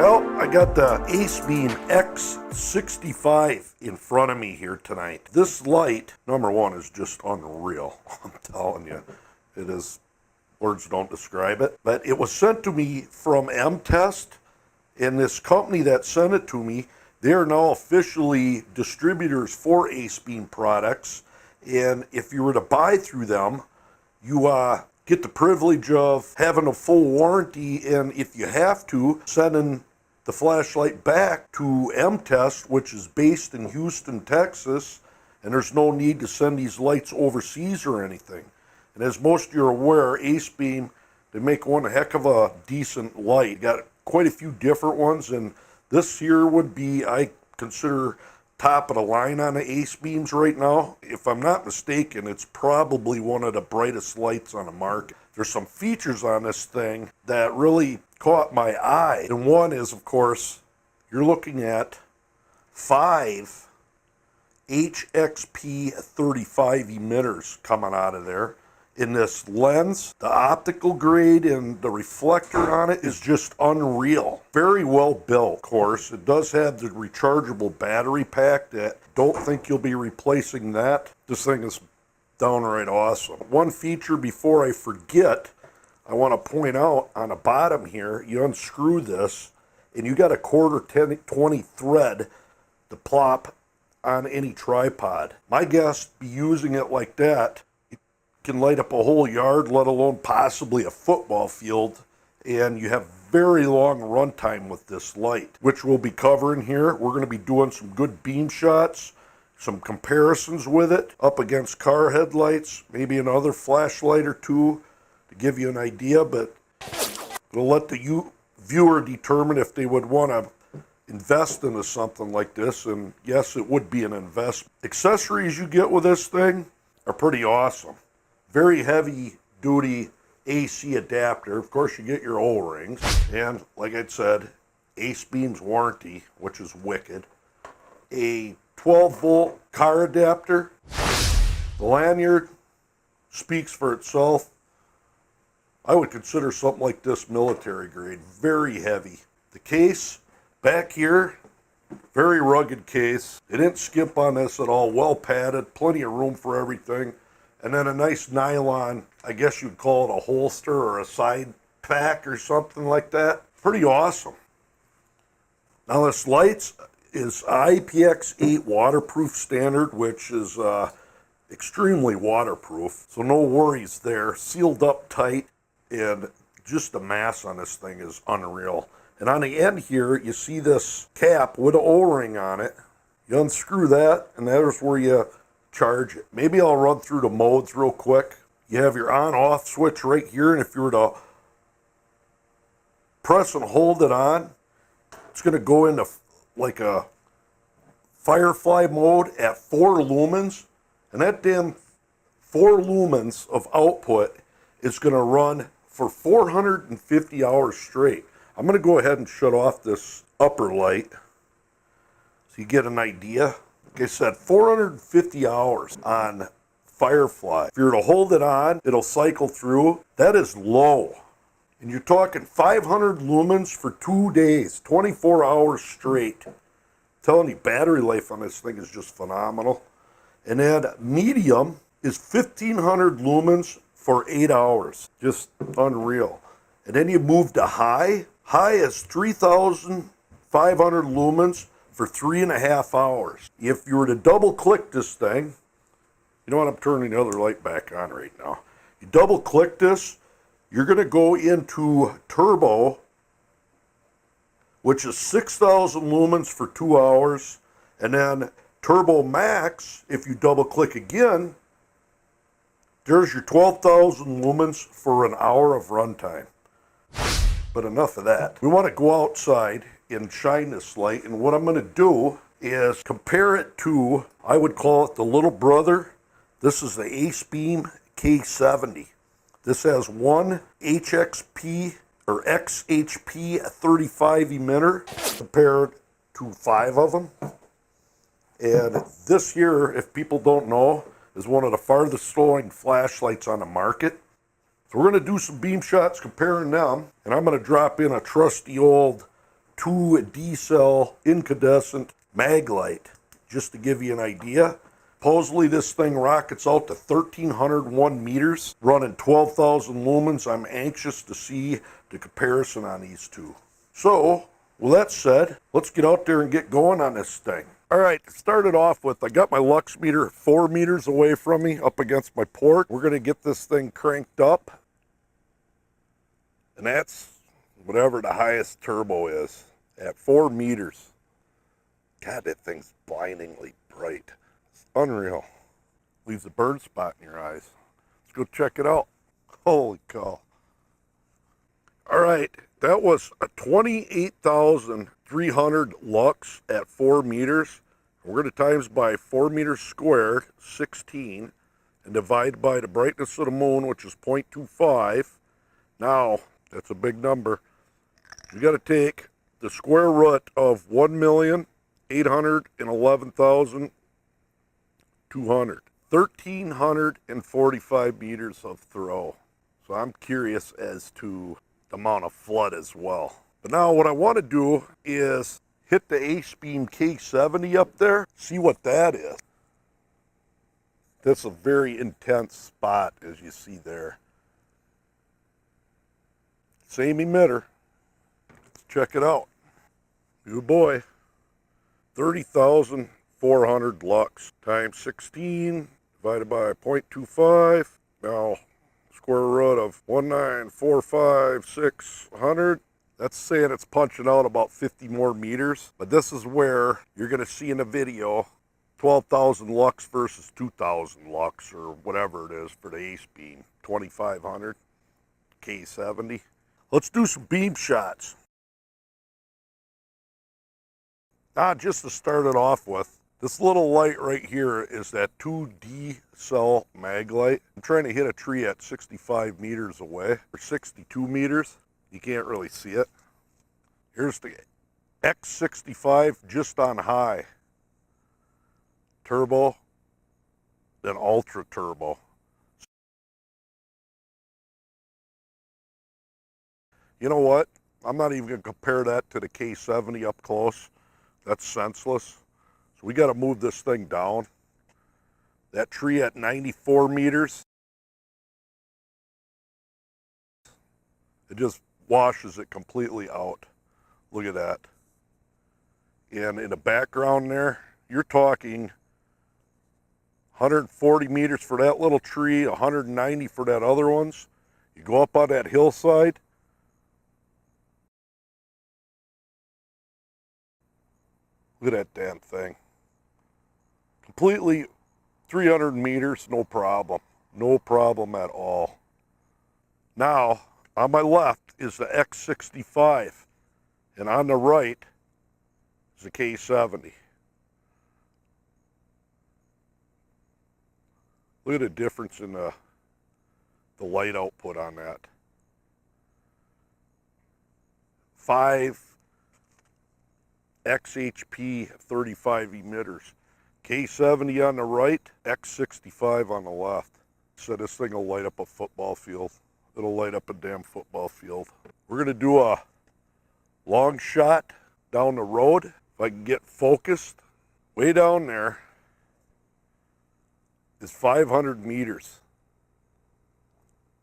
Well, I got the Acebeam X65 in front of me here tonight. This light, number one, is just unreal. I'm telling you, it is, words don't describe it. But it was sent to me from M-Test, and this company that sent it to me, they are now officially distributors for Acebeam products. And if you were to buy through them, you get the privilege of having a full warranty, and if you have to, sending the flashlight back to M-Test, which is based in Houston, Texas, and there's no need to send these lights overseas or anything. And as most of you are aware, Acebeam, they make one heck of a decent light. Got quite a few different ones, and this here would be, I consider, top of the line on the Acebeams right now. If I'm not mistaken, it's probably one of the brightest lights on the market. There's some features on this thing that really caught my eye. And one is, of course, you're looking at 5 HXP35 emitters coming out of there. In this lens, the optical grade and the reflector on it is just unreal. Very well built, of course. It does have the rechargeable battery pack that don't think you'll be replacing that. This thing is downright awesome. One feature before I forget, I want to point out on the bottom here, you unscrew this and you got a 1/4-20 thread to plop on any tripod. My guess, be using it like that, it can light up a whole yard, let alone possibly a football field, and you have very long runtime with this light, which we'll be covering here. We're going to be doing some good beam shots, some comparisons with it up against car headlights, maybe another flashlight or two to give you an idea, but we'll let the viewer determine if they would want to invest into something like this, and yes, it would be an investment. Accessories you get with this thing are pretty awesome. Very heavy duty AC adapter. Of course, you get your O-rings, and like I said, Acebeam's warranty, which is wicked. A 12-volt car adapter. The lanyard speaks for itself. I would consider something like this military grade. Very heavy. The case back here, very rugged case. They didn't skimp on this at all. Well padded, plenty of room for everything. And then a nice nylon, I guess you'd call it a holster or a side pack or something like that. Pretty awesome. Now this light is IPX8 waterproof standard, which is extremely waterproof. So no worries there. Sealed up tight, and just the mass on this thing is unreal. And on the end here, you see this cap with an O-ring on it. You unscrew that, and there's where you charge it. Maybe I'll run through the modes real quick. You have your on-off switch right here, and if you were to press and hold it on, it's going to go into like a Firefly mode at 4 lumens, and that damn 4 lumens of output is going to run for 450 hours straight. I'm going to go ahead and shut off this upper light so you get an idea. Like I said, 450 hours on Firefly. If you were to hold it on, it'll cycle through. That is low. And you're talking 500 lumens for 2 days, 24 hours straight. I'm telling you, battery life on this thing is just phenomenal. And then medium is 1500 lumens for 8 hours. Just unreal. And then you move to high. High is 3,500 lumens for 3.5 hours. If you were to double click this thing, you know what, I'm turning the other light back on right now. You double click this, you're going to go into turbo, which is 6,000 lumens for 2 hours. And then turbo max, if you double click again, there's your 12,000 lumens for an hour of runtime. But enough of that. We want to go outside and shine this light, and what I'm going to do is compare it to, I would call it the little brother. This is the Acebeam K70. This has one HXP or XHP 35 emitter compared to 5 of them. And this here, if people don't know, is one of the farthest flowing flashlights on the market. So we're going to do some beam shots comparing them, and I'm going to drop in a trusty old 2D cell incandescent mag light, just to give you an idea. Supposedly this thing rockets out to 1,301 meters, running 12,000 lumens. I'm anxious to see the comparison on these two. So, with that said, let's get out there and get going on this thing. All right, to start it off with, I got my lux meter 4 meters away from me, up against my port. We're gonna get this thing cranked up. And that's whatever the highest turbo is, at 4 meters. God, that thing's blindingly bright. It's unreal. Leaves a burn spot in your eyes. Let's go check it out. Holy cow. All right, that was a 28,300 lux at 4 meters. We're going to times by 4 meters squared, 16, and divide by the brightness of the moon, which is 0.25. Now, that's a big number. You got to take the square root of 1,811,200. 1,345 meters of throw. So I'm curious as to the amount of flood as well. But now what I want to do is hit the Acebeam K70 up there, see what that is. That's a very intense spot, as you see there. Same emitter. Let's check it out. Good boy. 30,400 lux times 16 divided by 0.25. Now, square root of 1,945,600. That's saying it's punching out about 50 more meters. But this is where you're going to see in the video 12,000 lux versus 2,000 lux, or whatever it is for the Acebeam 2500 K70. Let's do some beam shots. Now, just to start it off with, this little light right here is that 2D cell mag light. I'm trying to hit a tree at 65 meters away, or 62 meters. You can't really see it. Here's the X65 just on high. Turbo, then ultra turbo. You know what? I'm not even going to compare that to the K70 up close. That's senseless. So we got to move this thing down. That tree at 94 meters, it just washes it completely out. Look at that. And in the background there, you're talking 140 meters for that little tree, 190 for that other ones. You go up on that hillside, look at that damn thing. Completely 300 meters, no problem. No problem at all. Now, on my left is the X65, and on the right is the K70. Look at the difference in the light output on that. 5 XHP 35 emitters. K70 on the right, X65 on the left. So this thing will light up a football field. It'll light up a damn football field. We're gonna do a long shot down the road. If I can get focused, way down there is 500 meters.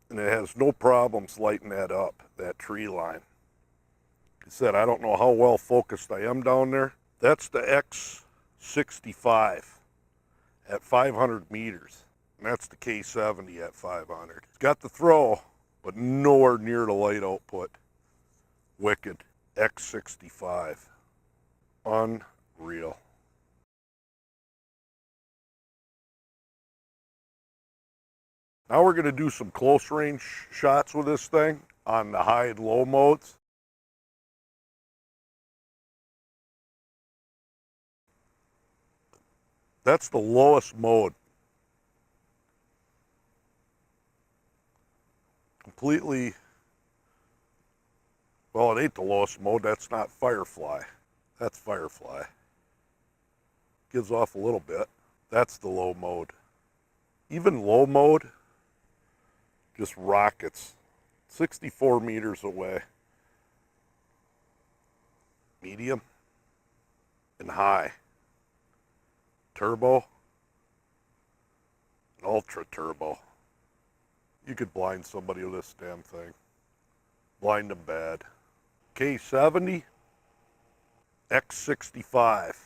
And it has no problems lighting that up, that tree line. Like I said, I don't know how well focused I am down there. That's the X65 at 500 meters. And that's the K70 at 500. It's got the throw, but nowhere near the light output. Wicked. X65. Unreal. Now we're going to do some close range shots with this thing on the high and low modes. That's the lowest mode. Completely, well, it ain't the lowest mode. That's not Firefly. That's Firefly. Gives off a little bit. That's the low mode. Even low mode just rockets 64 meters away. medium, and high. Turbo, and ultra turbo. You could blind somebody with this damn thing. Blind them bad. K70, X65.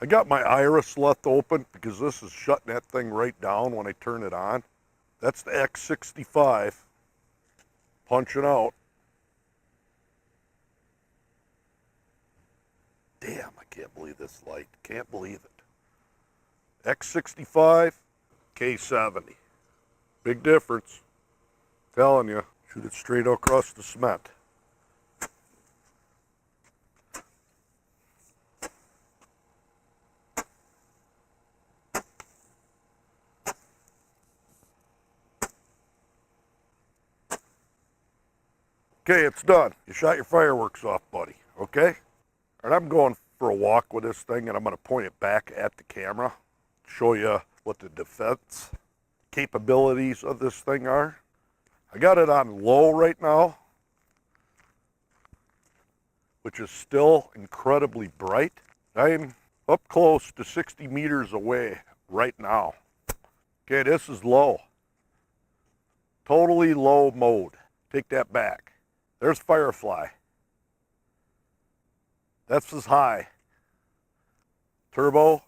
I got my iris left open because this is shutting that thing right down when I turn it on. That's the X65 punching out. Damn, I can't believe this light. Can't believe it. X65, K70. Big difference. Telling you, shoot it straight across the cement. Okay, it's done. You shot your fireworks off, buddy, okay? And I'm going for a walk with this thing, and I'm going to point it back at the camera, show you what the defense capabilities of this thing are. I got it on low right now, which is still incredibly bright. I'm up close to 60 meters away right now. Okay, this is low. Totally low mode. Take that back. There's Firefly. That's as high. Turbo,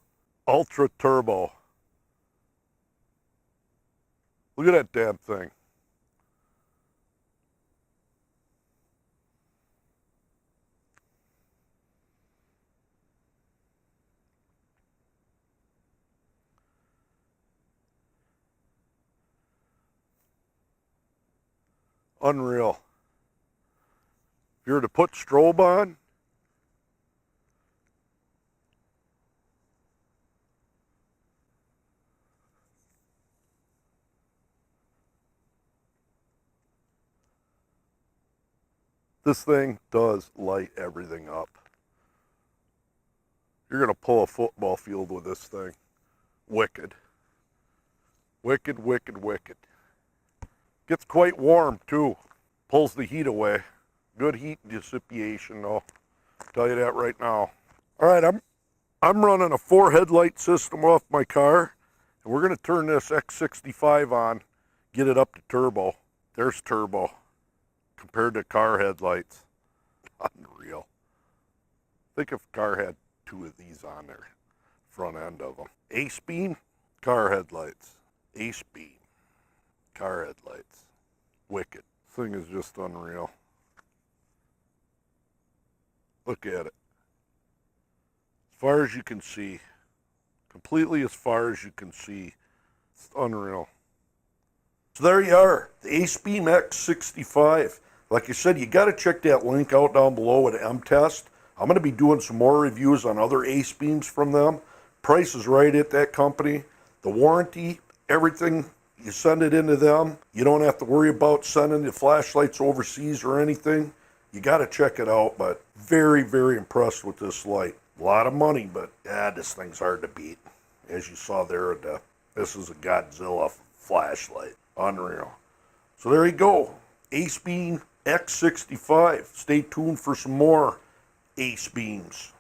ultra turbo. Look at that damn thing. Unreal. If you were to put strobe on, this thing does light everything up. You're going to pull a football field with this thing. Wicked. Wicked, wicked, wicked. Gets quite warm too. Pulls the heat away. Good heat dissipation though. I'll tell you that right now. All right, I'm running a 4 headlight system off my car, and we're going to turn this X65 on, get it up to turbo. There's turbo compared to car headlights. Unreal. Think if a car had 2 of these on there, front end of them. Acebeam, car headlights. Acebeam, car headlights. Wicked. This thing is just unreal. Look at it. As far as you can see. Completely as far as you can see. It's unreal. So there you are. The Acebeam X65. Like I said, you got to check that link out down below at M-Test. I'm going to be doing some more reviews on other Acebeams from them. Price is right at that company. The warranty, everything, you send it into them. You don't have to worry about sending the flashlights overseas or anything. You got to check it out, but very, very impressed with this light. A lot of money, but this thing's hard to beat. As you saw there, this is a Godzilla flashlight. Unreal. So there you go. Acebeam X65. Stay tuned for some more Acebeams.